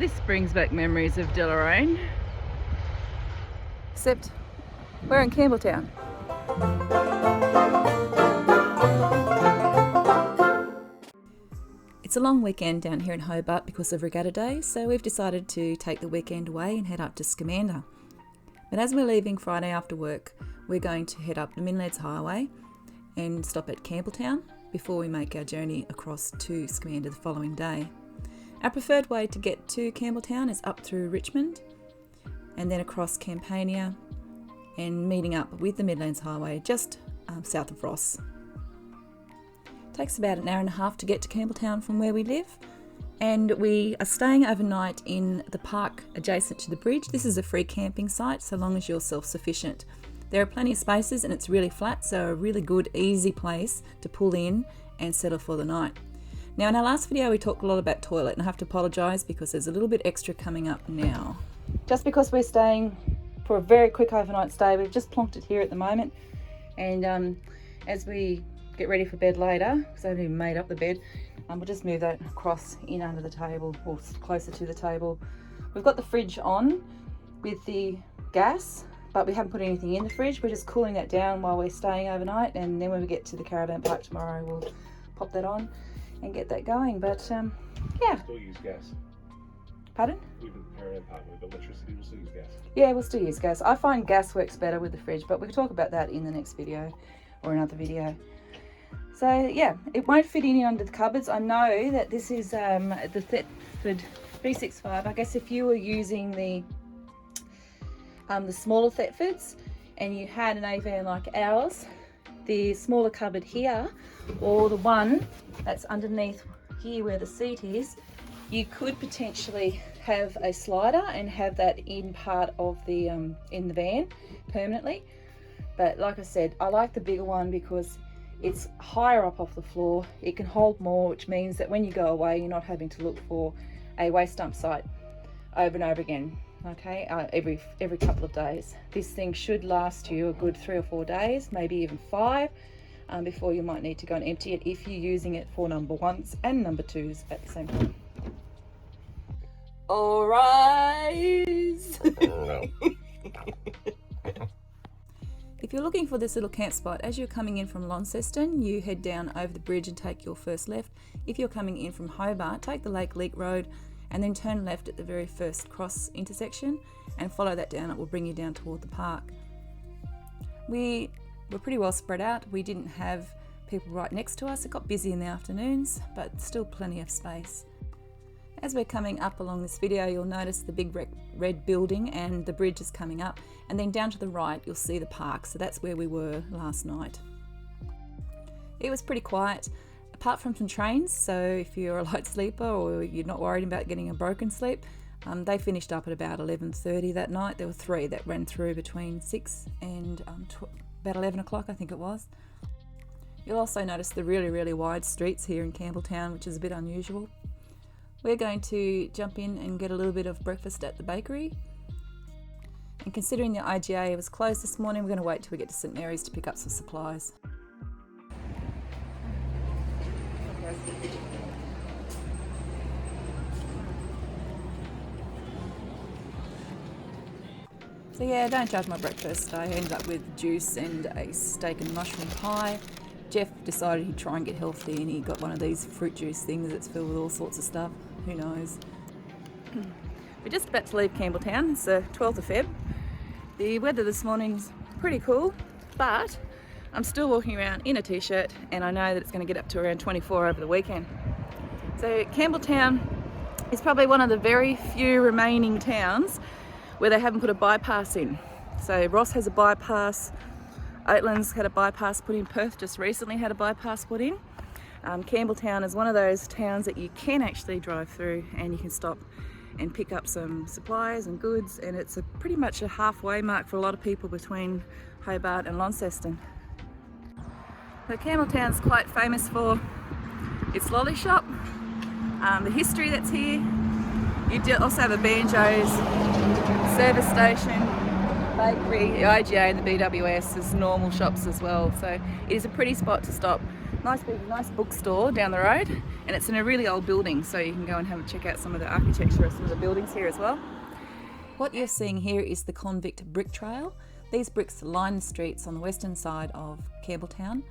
This brings back memories of Deloraine. Except we're in Campbelltown. It's a long weekend down here in Hobart because of Regatta Day, so we've decided to take the weekend away and head up to Scamander. But as we're leaving Friday after work, we're going to head up the Midlands Highway and stop at Campbelltown before we make our journey across to Scamander the following day. Our preferred way to get to Campbelltown is up through Richmond and then across Campania and meeting up with the Midlands Highway just south of Ross. It takes about an hour and a half to get to Campbelltown from where we live, and we are staying overnight in the park adjacent to the bridge. This is a free camping site so long as you're self-sufficient. There are plenty of spaces and it's really flat, so a really good easy place to pull in and settle for the night. Now in our last video we talked a lot about toilet, and I have to apologise because there's a little bit extra coming up now. Just because we're staying for a very quick overnight stay, we've just plonked it here at the moment, and as we get ready for bed later, because I haven't even made up the bed, we'll just move that across in under the table or closer to the table. We've got the fridge on with the gas, but we haven't put anything in the fridge. We're just cooling that down while we're staying overnight, and then when we get to the caravan park tomorrow we'll pop that on and get that going. But yeah. Still use gas. Pardon? Even the caravan park with electricity, we'll still use gas. Yeah, we'll still use gas. I find gas works better with the fridge, but we can talk about that in the next video or another video. So yeah, it won't fit in under the cupboards. I know that this is the Thetford 365. I guess if you were using the smaller Thetfords and you had an A-van like ours, the smaller cupboard here, or the one that's underneath here where the seat is, you could potentially have a slider and have that in part of the in the van permanently. But like I said, I like the bigger one because it's higher up off the floor. It can hold more, which means that when you go away, you're not having to look for a waste dump site over and over again. Okay, every couple of days. This thing should last you a good 3 or 4 days, maybe even 5, before you might need to go and empty it if you're using it for number 1s and number 2s at the same time. All rise. If you're looking for this little camp spot, as you're coming in from Launceston, you head down over the bridge and take your first left. If you're coming in from Hobart, take the Lake Leak Road and then turn left at the very first cross intersection and follow that down. It will bring you down toward the park. We were pretty well spread out. We didn't have people right next to us. It got busy in the afternoons, but still plenty of space. As we're coming up along this video, you'll notice the big red building and the bridge is coming up, and then down to the right you'll see the park. So that's where we were last night. It was pretty quiet, apart from some trains, so if you're a light sleeper or you're not worried about getting a broken sleep, they finished up at about 11:30 that night. There were 3 that ran through between 6 and about 11 o'clock, I think it was. You'll also notice the really wide streets here in Campbelltown, which is a bit unusual. We're going to jump in and get a little bit of breakfast at the bakery. And considering the IGA was closed this morning, we're going to wait till we get to St Mary's to pick up some supplies. So yeah, don't judge my breakfast. I ended up with juice and a steak and mushroom pie. Jeff decided he'd try and get healthy and he got one of these fruit juice things that's filled with all sorts of stuff. Who knows? We're just about to leave Campbelltown. It's the 12th of Feb. The weather this morning's pretty cool, but I'm still walking around in a t-shirt and I know that it's going to get up to around 24 over the weekend. So Campbelltown is probably one of the very few remaining towns where they haven't put a bypass in. So Ross has a bypass, Oatlands had a bypass put in, Perth just recently had a bypass put in. Campbelltown is one of those towns that you can actually drive through and you can stop and pick up some supplies and goods, and it's pretty much a halfway mark for a lot of people between Hobart and Launceston. So Campbelltown's quite famous for its lolly shop, the history that's here. You do also have a banjos service station, bakery, the IGA and the BWS as normal shops as well. So it is a pretty spot to stop Nice bookstore down the road, and it's in a really old building, so you can go and check out some of the architecture of some of the buildings here as well. What you're seeing here is the convict brick trail. These bricks line the streets on the western side of Campbelltown.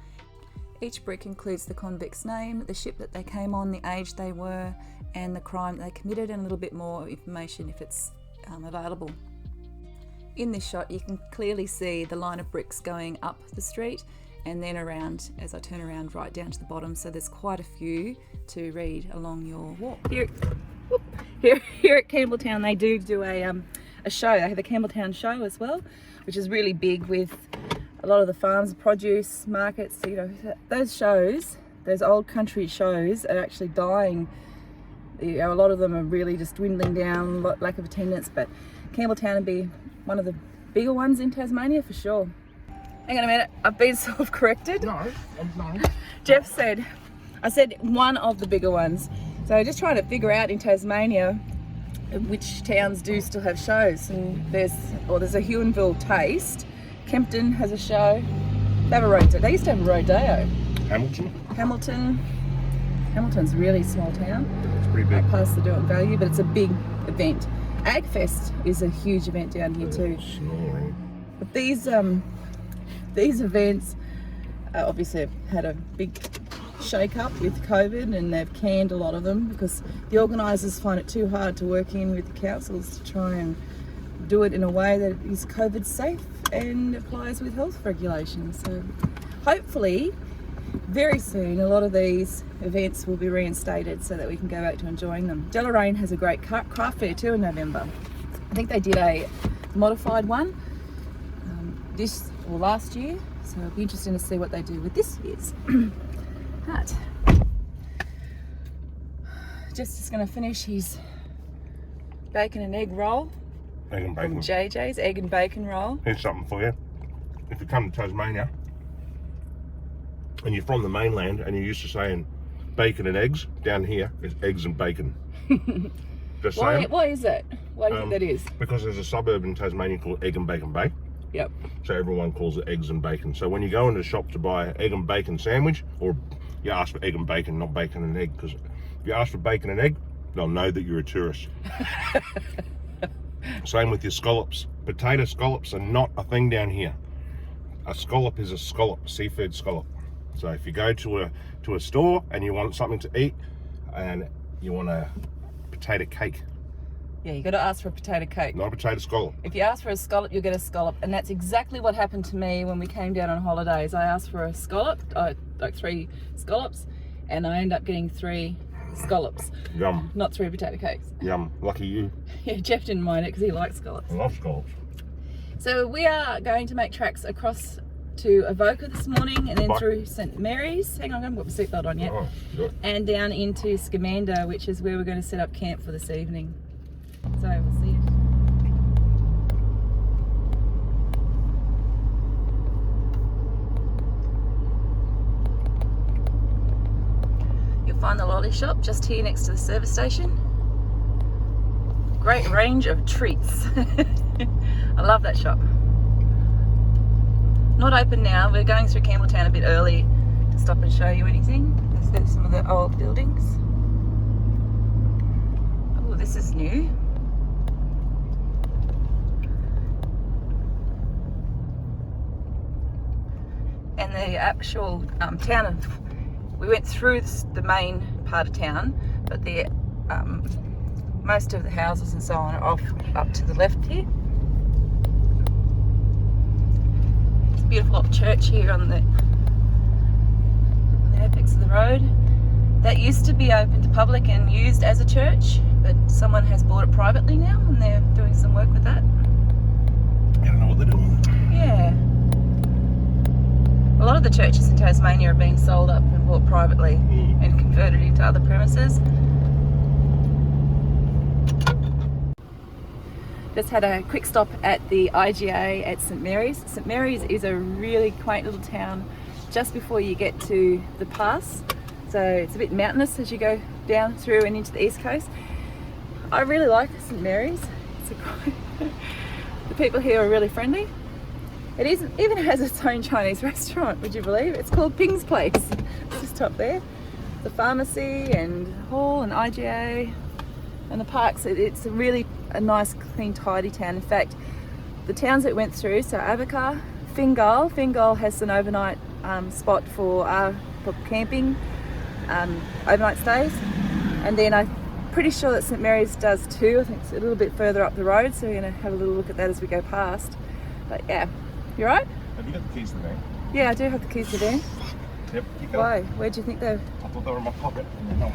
Each brick includes the convict's name, the ship that they came on, the age they were, and the crime they committed, and a little bit more information if it's available. In this shot you can clearly see the line of bricks going up the street and then around, as I turn around, right down to the bottom, so there's quite a few to read along your walk. Here at Campbelltown they do a show. They have a Campbelltown show as well, which is really big with a lot of the farms, produce markets. You know, those shows, those old country shows, are actually dying. You know, a lot of them are really just dwindling down, lack of attendance, but Campbelltown would be one of the bigger ones in Tasmania for sure. Hang on a minute, I've been self-corrected. No. Jeff said, I said one of the bigger ones. So just trying to figure out in Tasmania which towns do still have shows. And there's a Huonville Taste. Kempton has a show. They have a rodeo. They used to have a rodeo. Hamilton's a really small town. It's pretty big. Past the Doing Value, but it's a big event. Agfest is a huge event down here too. Snoring. But these events obviously have had a big shake-up with COVID, and they've canned a lot of them because the organisers find it too hard to work in with the councils to try and do it in a way that is COVID safe and applies with health regulations. So hopefully very soon a lot of these events will be reinstated so that we can go back to enjoying them. Deloraine has a great craft fair too in November. I think they did a modified one last year, so it'll be interesting to see what they do with this year's. Right. Just is going to finish his bacon and egg roll. Egg and bacon. From JJ's egg and bacon roll. Here's something for you. If you come to Tasmania and you're from the mainland and you're used to saying bacon and eggs, down here is eggs and bacon. Just saying. Why is that? Why do you think that is? Because there's a suburb in Tasmania called Egg and Bacon Bay. Yep. So everyone calls it eggs and bacon. So when you go into the shop to buy an egg and bacon sandwich, or you ask for egg and bacon, not bacon and egg, because if you ask for bacon and egg, they'll know that you're a tourist. Same with your scallops. Potato scallops are not a thing down here. A scallop is a scallop, seafood scallop. So if you go to a store and you want something to eat and you want a potato cake, yeah, you got to ask for a potato cake. not a potato scallop. If you ask for a scallop, you'll get a scallop, and that's exactly what happened to me when we came down on holidays. I asked for a scallop, like 3 scallops, and I ended up getting 3 scallops. Yum. Not 3 potato cakes. Yum. Lucky you. Yeah, Jeff didn't mind it because he likes scallops. I love scallops. So we are going to make tracks across to Avoca this morning, and then Bye. through St Mary's. Hang on, I haven't got my seatbelt on yet. Oh, good. And down into Scamander, which is where we're going to set up camp for this evening. So we'll see you. You'll find the lolly shop just here next to the service station. Great range of treats. I love that shop. Not open now. We're going through Campbelltown a bit early to stop and show you anything. There's some of the old buildings. Oh, this is new. And the actual town of, we went through the main part of town, but the most of the houses and so on are off up to the left here. It's a beautiful old church here on the apex of the road. That used to be open to public and used as a church, but someone has bought it privately now and they're doing some work with that. I don't know what they're doing. Yeah. A lot of the churches in Tasmania are being sold up and bought privately and converted into other premises. Just had a quick stop at the IGA at St Mary's. St Mary's is a really quaint little town just before you get to the pass. So it's a bit mountainous as you go down through and into the east coast. I really like St Mary's. The people here are really friendly. It even has its own Chinese restaurant, would you believe? It's called Ping's Place. It's top there. The pharmacy and hall and IGA and the parks. It's a nice, clean, tidy town. In fact, the towns that went through, so Avoca, Fingal has an overnight spot for camping, overnight stays, and then I'm pretty sure that St Mary's does too. I think it's a little bit further up the road, so we're going to have a little look at that as we go past. But yeah, you right? Have you got the keys to the van? Yeah, I do have the keys to the van. Yep, you go. Why? Where do you think they're? I thought they were in my pocket. No.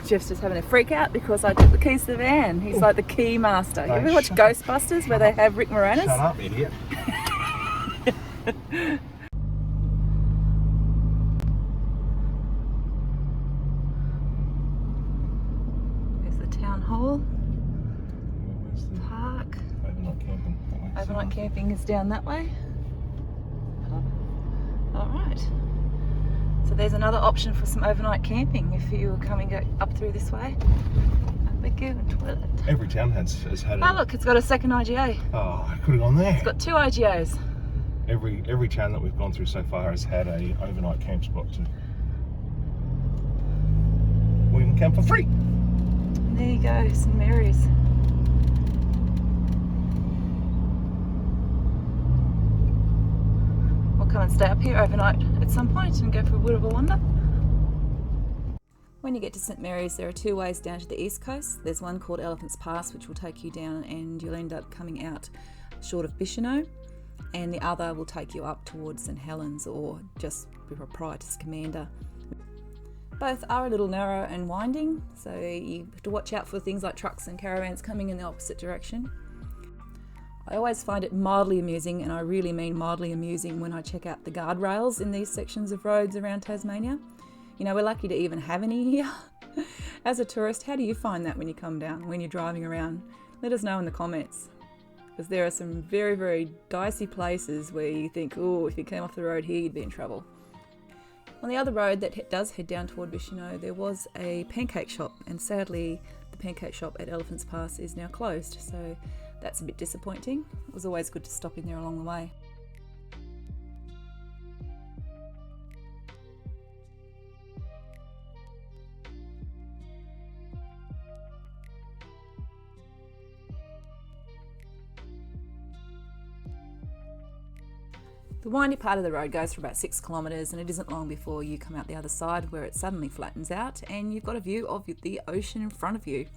Jeff's just having a freak out because I took the keys to the van. He's like the key master. You ever watch Ghostbusters where they have Rick Moranis? Shut up, idiot. There's the town hall. Where's the Park. overnight camping? That way. Overnight camping is down that way. Alright. So there's another option for some overnight camping if you were coming up through this way. Thank you, and toilet. Every town has had Oh look, it's got a second IGA. Oh, I could have gone there. It's got 2 IGAs. Every town that we've gone through so far has had a overnight camp spot too. We can camp for free. There you go, St Mary's. We'll come and stay up here overnight at some point and go for a bit of a wander. When you get to St Mary's, there are 2 ways down to the east coast. There's one called Elephant's Pass, which will take you down and you'll end up coming out short of Bicheno, and the other will take you up towards St Helens or just prior to Scamander. Both are a little narrow and winding, so you have to watch out for things like trucks and caravans coming in the opposite direction. I always find it mildly amusing, and I really mean mildly amusing, when I check out the guardrails in these sections of roads around Tasmania. You know, we're lucky to even have any here. As a tourist, how do you find that when you come down, when you're driving around? Let us know in the comments, because there are some very, very dicey places where you think, oh, if you came off the road here, you'd be in trouble. On the other road that does head down toward Bicheno, there was a pancake shop, and sadly the pancake shop at Elephant's Pass is now closed, so that's a bit disappointing. It was always good to stop in there along the way. The windy part of the road goes for about 6 kilometres, and it isn't long before you come out the other side where it suddenly flattens out and you've got a view of the ocean in front of you.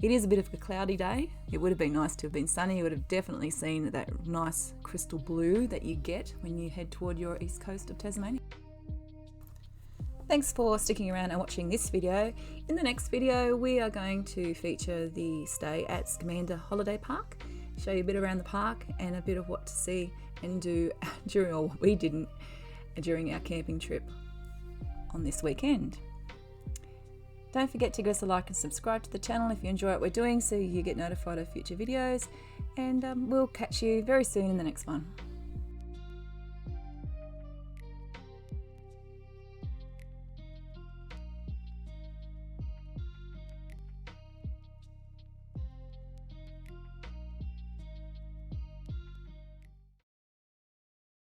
It is a bit of a cloudy day. It would have been nice to have been sunny. You would have definitely seen that nice crystal blue that you get when you head toward your east coast of Tasmania. Thanks for sticking around and watching this video. In the next video, we are going to feature the stay at Scamander Holiday Park, show you a bit around the park and a bit of what to see and do during, or what we didn't during our camping trip on this weekend. Don't forget to give us a like and subscribe to the channel if you enjoy what we're doing, so you get notified of future videos, and we'll catch you very soon in the next one.